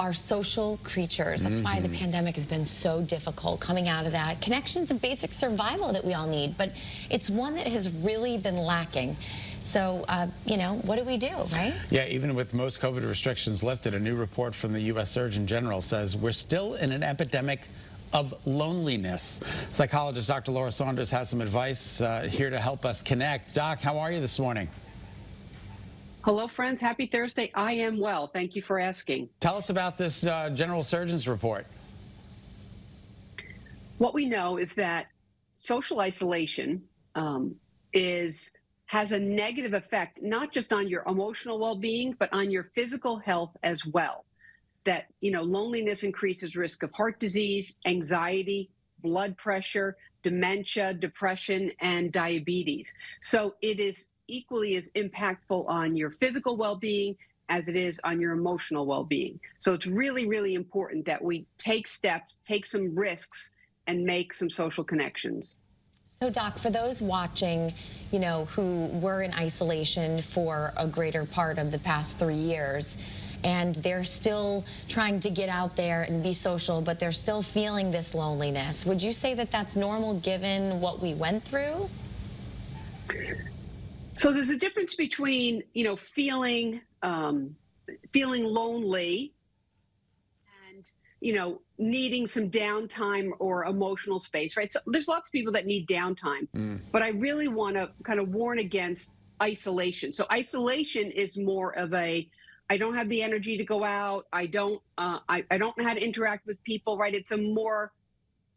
are social creatures. That's why the pandemic has been so difficult coming out of that. Connection's a basic survival that we all need, but it's one that has really been lacking. So, you know, what do we do, right? Yeah, even with most COVID restrictions lifted, a new report from the U.S. Surgeon General says we're still in an epidemic of loneliness. Psychologist Dr. Laura Saunders has some advice here to help us connect. Doc, how are you this morning? Hello, friends. Happy Thursday. I am well. Thank you for asking. Tell us about this General Surgeon's report. What we know is that social isolation has a negative effect, not just on your emotional well-being, but on your physical health as well. That, you know, loneliness increases risk of heart disease, anxiety, blood pressure, dementia, depression, and diabetes. So it is equally as impactful on your physical well-being as it is on your emotional well-being. So it's really, really important that we take steps, take some risks, and make some social connections. So, Doc, for those watching, you know, who were in isolation for a greater part of the past 3 years, and they're still trying to get out there and be social, but they're still feeling this loneliness, would you say that that's normal given what we went through? So there's a difference between, you know, feeling lonely and, you know, needing some downtime or emotional space, right? So there's lots of people that need downtime, but I really want to kind of warn against isolation. So isolation is more of I don't have the energy to go out. I don't know how to interact with people, right? It's a more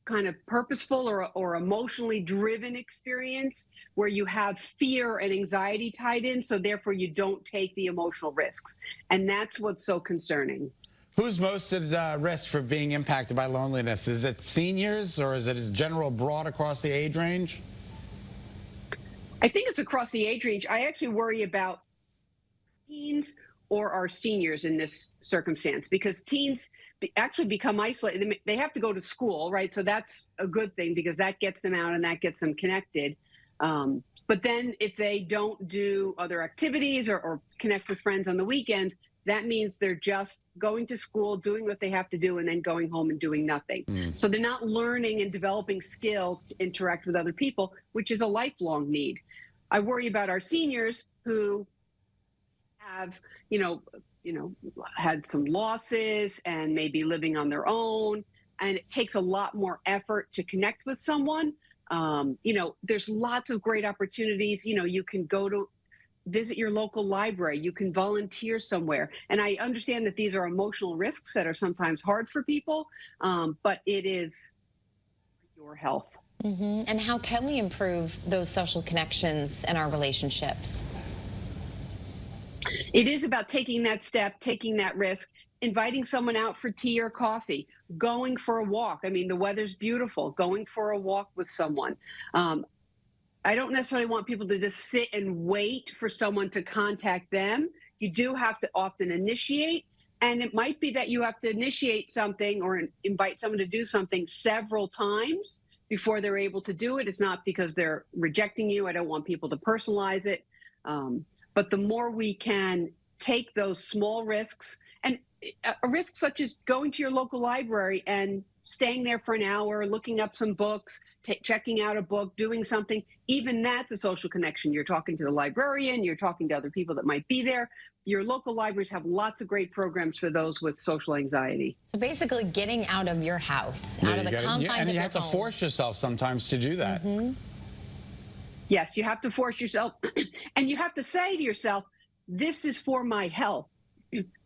kind of purposeful or emotionally driven experience where you have fear and anxiety tied in. So therefore you don't take the emotional risks. And that's what's so concerning. Who's most at risk for being impacted by loneliness? Is it seniors or is it general broad across the age range? I think it's across the age range. I actually worry about teens or our seniors in this circumstance, because teens actually become isolated. They have to go to school, right? So that's a good thing because that gets them out and that gets them connected. But then if they don't do other activities or connect with friends on the weekends, that means they're just going to school, doing what they have to do, and then going home and doing nothing. So they're not learning and developing skills to interact with other people, which is a lifelong need. I worry about our seniors who have, you know, had some losses and maybe living on their own, and it takes a lot more effort to connect with someone. You know, there's lots of great opportunities. You know, you can go to visit your local library, you can volunteer somewhere. And I understand that these are emotional risks that are sometimes hard for people, but it is your health. And how can we improve those social connections and our relationships? It is about taking that step, taking that risk, inviting someone out for tea or coffee, going for a walk. I mean, the weather's beautiful, going for a walk with someone. I don't necessarily want people to just sit and wait for someone to contact them. You do have to often initiate, and it might be that you have to initiate something or invite someone to do something several times before they're able to do it. It's not because they're rejecting you. I don't want people to personalize it. But the more we can take those small risks, and a risk such as going to your local library and staying there for an hour, looking up some books, checking out a book, doing something, even that's a social connection. You're talking to the librarian, you're talking to other people that might be there. Your local libraries have lots of great programs for those with social anxiety. So basically getting out of your house, out of the confines of your home. And you have to force yourself sometimes to do that. Yes, you have to force yourself, and you have to say to yourself, this is for my health.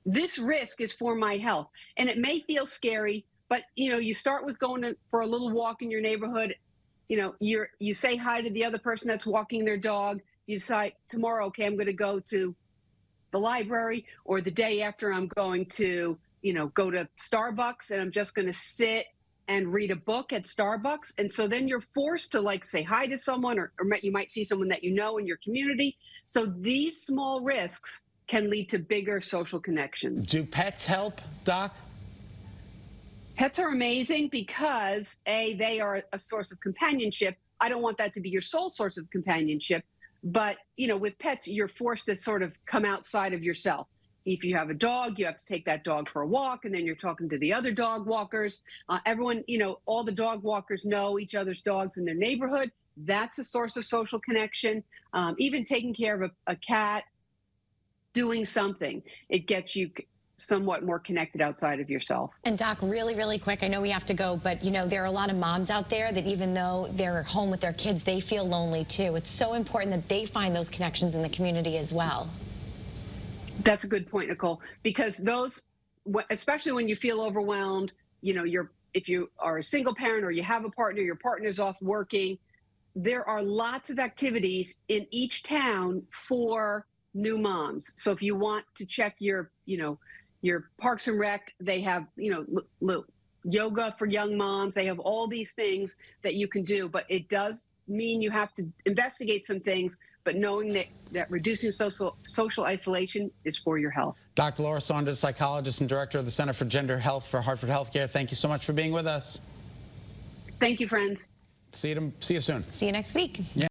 This risk is for my health. And it may feel scary, but you know, you start with going for a little walk in your neighborhood. You know, you say hi to the other person that's walking their dog. You decide tomorrow, okay, I'm going to go to the library, or the day after I'm going to, you know, go to Starbucks and I'm just going to sit and read a book at Starbucks. And so then you're forced to like say hi to someone, or you might see someone that you know in your community. So these small risks can lead to bigger social connections. Do pets help, Doc? Pets are amazing because they are a source of companionship. I don't want that to be your sole source of companionship, but you know, with pets, you're forced to sort of come outside of yourself. if you have a dog, you have to take that dog for a walk, and then you're talking to the other dog walkers. Everyone, all the dog walkers know each other's dogs in their neighborhood. That's a source of social connection. Even taking care of a cat, doing something, it gets you somewhat more connected outside of yourself. And Doc, really, really quick, I know we have to go, but there are a lot of moms out there that even though they're home with their kids, they feel lonely too. It's so important that they find those connections in the community as well. That's a good point, Nicole, because those, especially when you feel overwhelmed, if you are a single parent or you have a partner, your partner's off working, there are lots of activities in each town for new moms. So if you want to check your Parks and Rec, they have, yoga for young moms. They have all these things that you can do, but it does mean you have to investigate some things, but knowing that reducing social isolation is for your health. Dr. Laura Saunders, psychologist and director of the Center for Gender Health for Hartford Healthcare. Thank you so much for being with us. Thank you, friends. See you soon. See you next week. Yeah.